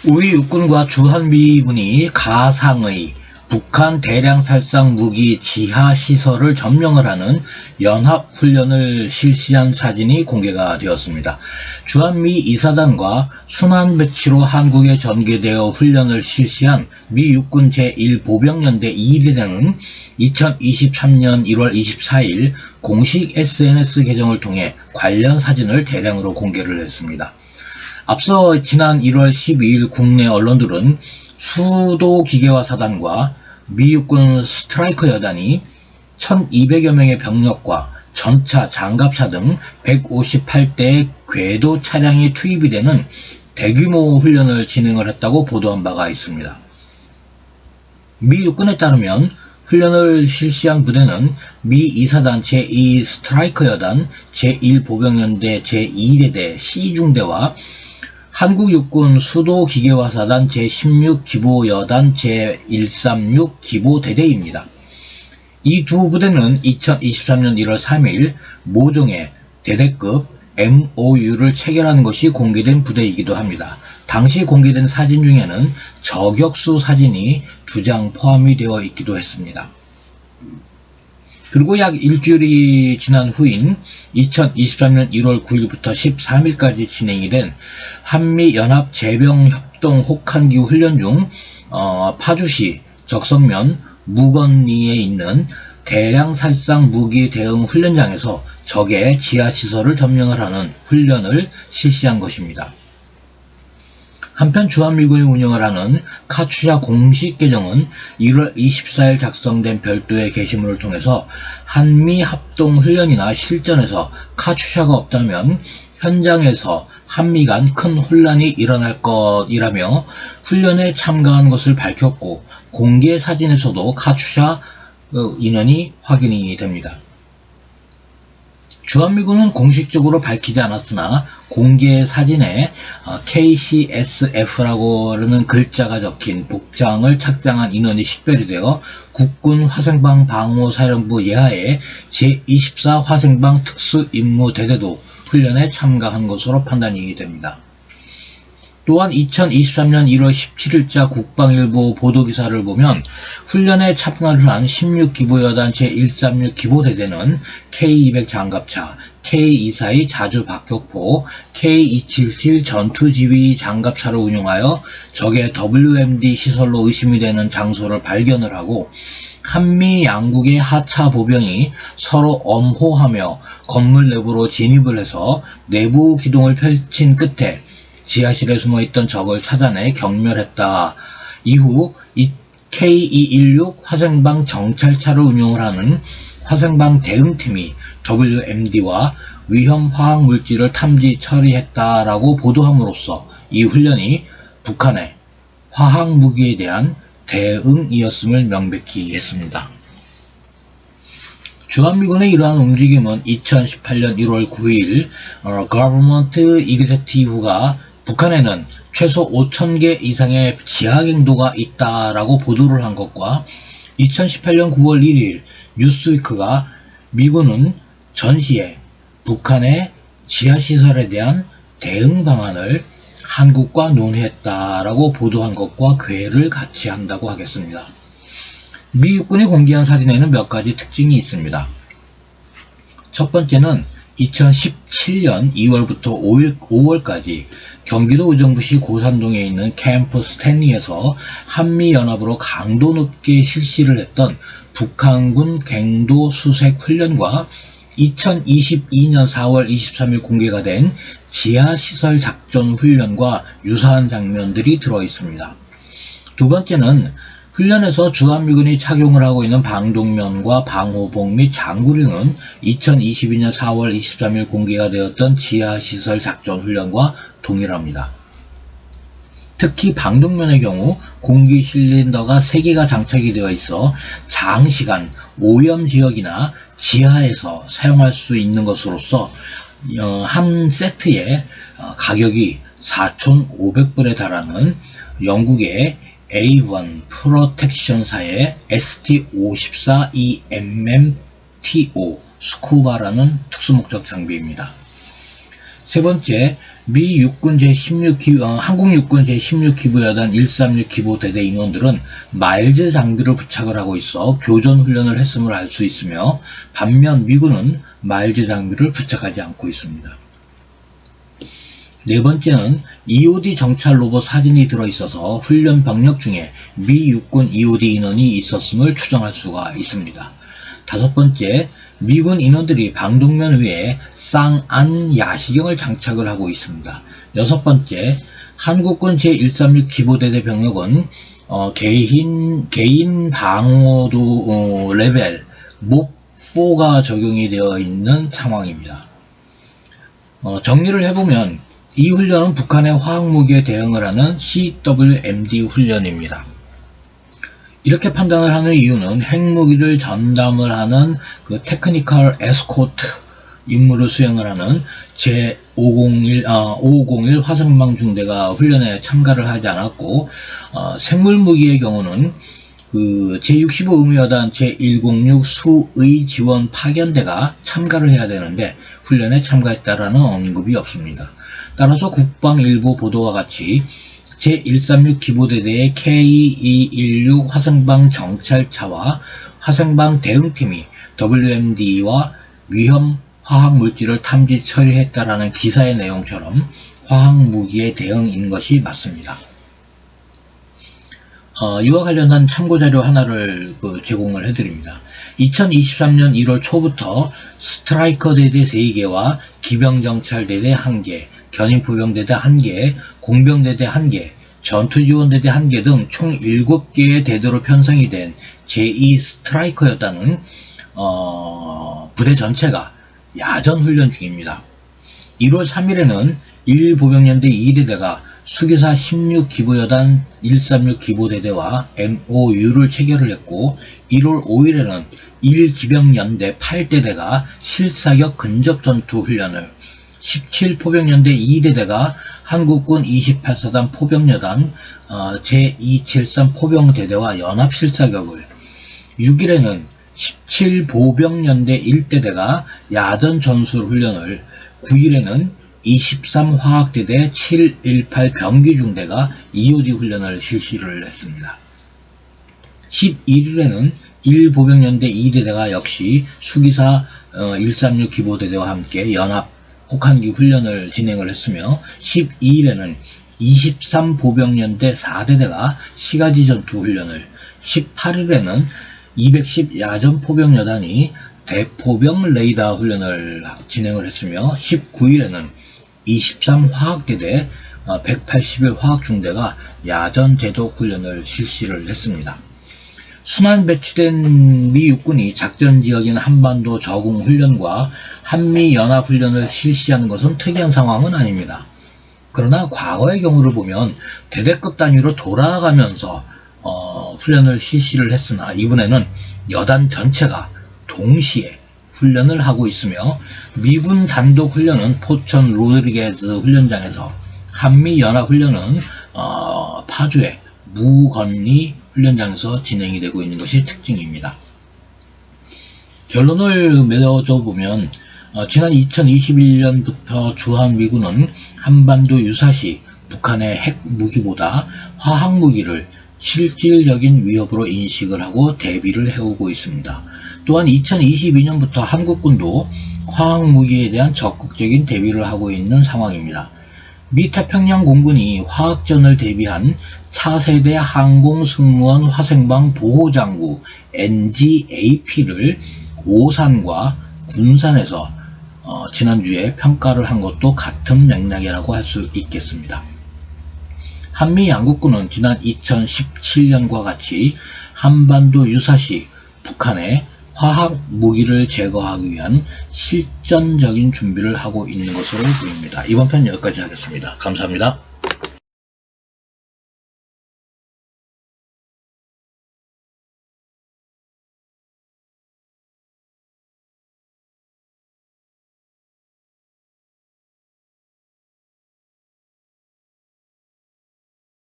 우리 육군과 주한미군이 가상의 북한 대량살상 무기 지하시설을 점령을 하는 연합훈련을 실시한 사진이 공개가 되었습니다. 주한미 2사단과 순환배치로 한국에 전개되어 훈련을 실시한 미 육군 제1보병연대 2대대는 2023년 1월 24일 공식 SNS 계정을 통해 관련 사진을 대량으로 공개를 했습니다. 앞서 지난 1월 12일 국내 언론들은 수도기계화 사단과 미 육군 스트라이커 여단이 1200여 명의 병력과 전차, 장갑차 등 158대의 궤도 차량이 투입이 되는 대규모 훈련을 진행을 했다고 보도한 바가 있습니다. 미 육군에 따르면 훈련을 실시한 부대는 미 2사단 제2 스트라이커 여단, 제1보병연대 제2대대 C중대와 한국육군 수도기계화사단 제16기보여단 제136기보대대입니다. 이 두 부대는 2023년 1월 3일 모종의 대대급 MOU를 체결한 것이 공개된 부대이기도 합니다. 당시 공개된 사진 중에는 저격수 사진이 2장 포함이 되어 있기도 했습니다. 그리고 약 일주일이 지난 후인 2023년 1월 9일부터 13일까지 진행이 된 한미연합제병협동 혹한기 훈련 중 파주시 적성면 무건리에 있는 대량살상 무기 대응 훈련장에서 적의 지하시설을 점령을 하는 훈련을 실시한 것입니다. 한편 주한미군이 운영을 하는 카츄샤 공식 계정은 1월 24일 작성된 별도의 게시물을 통해서 한미 합동 훈련이나 실전에서 카츄샤가 없다면 현장에서 한미 간 큰 혼란이 일어날 것이라며 훈련에 참가한 것을 밝혔고, 공개 사진에서도 카츄샤 인원이 확인이 됩니다. 주한미군은 공식적으로 밝히지 않았으나 공개 사진에 KCSF라는 글자가 적힌 복장을 착장한 인원이 식별이 되어 국군 화생방 방호사령부 예하의 제24 화생방 특수임무대대도 훈련에 참가한 것으로 판단이 됩니다. 또한 2023년 1월 17일자 국방일보 보도기사를 보면 훈련에 참가를 한 16기보여단 제136 기보대대는 K200 장갑차, K242 자주박격포, K277 전투지휘 장갑차를 운용하여 적의 WMD 시설로 의심이 되는 장소를 발견을 하고, 한미 양국의 하차 보병이 서로 엄호하며 건물 내부로 진입을 해서 내부 기동을 펼친 끝에 지하실에 숨어있던 적을 찾아내 경멸했다. 이후 K216 화생방 정찰차를 운용을 하는 화생방 대응팀이 WMD와 위험 화학물질을 탐지 처리했다라고 보도함으로써 이 훈련이 북한의 화학무기에 대한 대응이었음을 명백히 했습니다. 주한미군의 이러한 움직임은 2018년 1월 9일 Government Executive가 북한에는 최소 5,000개 이상의 지하갱도가 있다라고 보도를 한 것과 2018년 9월 1일 뉴스위크가 미군은 전시에 북한의 지하시설에 대한 대응 방안을 한국과 논의했다라고 보도한 것과 궤를 같이 한다고 하겠습니다. 미 육군이 공개한 사진에는 몇 가지 특징이 있습니다. 첫 번째는 2017년 2월부터 5월까지 경기도 의정부시 고산동에 있는 캠프 스탠리에서 한미연합으로 강도 높게 실시를 했던 북한군 갱도 수색 훈련과 2022년 4월 23일 공개가 된 지하시설 작전 훈련과 유사한 장면들이 들어있습니다. 두 번째는 훈련에서 주한미군이 착용을 하고 있는 방독면과 방호복 및 장구류는 2022년 4월 23일 공개가 되었던 지하시설 작전 훈련과 동일합니다. 특히 방독면의 경우 공기 실린더가 3개가 장착이 되어 있어 장시간 오염 지역이나 지하에서 사용할 수 있는 것으로서 한 세트의 가격이 4,500불에 달하는 영국의 A1 프로텍션사의 ST-54EMMTO 스쿠바라는 특수목적 장비입니다. 세 번째, 미 육군 한국 육군 제16기부여단 136 기부대대 인원들은 마일즈 장비를 부착을 하고 있어 교전 훈련을 했음을 알 수 있으며, 반면 미군은 마일즈 장비를 부착하지 않고 있습니다. 네 번째는 EOD 정찰 로봇 사진이 들어있어서 훈련 병력 중에 미 육군 EOD 인원이 있었음을 추정할 수가 있습니다. 다섯 번째, 미군 인원들이 방독면 위에 쌍안 야시경을 장착을 하고 있습니다. 여섯 번째, 한국군 제136 기부대대 병력은 개인 방어도 레벨 몹4가 적용이 되어 있는 상황입니다. 정리를 해보면 이 훈련은 북한의 화학무기에 대응을 하는 CWMD 훈련입니다. 이렇게 판단을 하는 이유는 핵무기를 전담을 하는 그 테크니컬 에스코트 임무를 수행을 하는 제501 화성방 중대가 훈련에 참가를 하지 않았고, 생물무기의 경우는 그 제65 의무여단 제106 수의 지원 파견대가 참가를 해야 되는데 훈련에 참가했다라는 언급이 없습니다. 따라서 국방일보 보도와 같이 제136 기부대대의 K216 화성방 정찰차와 화성방 대응팀이 WMD와 위험 화학물질을 탐지 처리했다라는 기사의 내용처럼 화학무기의 대응인 것이 맞습니다. 이와 관련한 참고자료 하나를 제공을 해드립니다. 2023년 1월 초부터 스트라이커 대대 3개와 기병정찰대대 1개, 견인포병대대 1개, 공병대대 1개, 전투지원대대 1개 등 총 7개의 대대로 편성이 된 제2 스트라이커였다는 부대 전체가 야전훈련 중입니다. 1월 3일에는 1보병연대 2대대가 수기사 16기부여단 136 기부대대와 MOU를 체결을 했고, 1월 5일에는 1기병연대 8대대가 실사격 근접전투 훈련을, 17포병연대 2대대가 한국군 28사단 포병여단 제273 포병대대와 연합실사격을, 6일에는 17보병연대 1대대가 야전 전술 훈련을, 9일에는 23화학대대 718 병기중대가 EOD 훈련을 실시를 했습니다. 11일에는 1보병연대 2대대가 역시 수기사 136 기부대대와 함께 연합 혹한기 훈련을 진행을 했으며, 12일에는 23보병연대 4대대가 시가지 전투 훈련을, 18일에는 210 야전포병여단이 대포병 레이더 훈련을 진행을 했으며, 19일에는 23 화학대대 181 화학중대가 야전 제독 훈련을 실시를 했습니다. 순환 배치된 미 육군이 작전지역인 한반도 적응 훈련과 한미연합훈련을 실시하는 것은 특이한 상황은 아닙니다. 그러나 과거의 경우를 보면 대대급 단위로 돌아가면서 훈련을 실시를 했으나, 이번에는 여단 전체가 동시에 훈련을 하고 있으며, 미군 단독 훈련은 포천 로드리게즈 훈련장에서, 한미연합훈련은 파주의 무건리 훈련장에서 진행이 되고 있는 것이 특징입니다. 결론을 맺어줘 보면 지난 2021년부터 주한미군은 한반도 유사시 북한의 핵무기보다 화학무기를 실질적인 위협으로 인식을 하고 대비를 해오고 있습니다. 또한 2022년부터 한국군도 화학무기에 대한 적극적인 대비를 하고 있는 상황입니다. 미 태평양 공군이 화학전을 대비한 차세대 항공승무원 화생방 보호장구 NGAP를 오산과 군산에서 지난주에 평가를 한 것도 같은 맥락이라고 할 수 있겠습니다. 한미 양국군은 지난 2017년과 같이 한반도 유사시 북한의 화학 무기를 제거하기 위한 실전적인 준비를 하고 있는 것으로 보입니다. 이번 편 여기까지 하겠습니다. 감사합니다.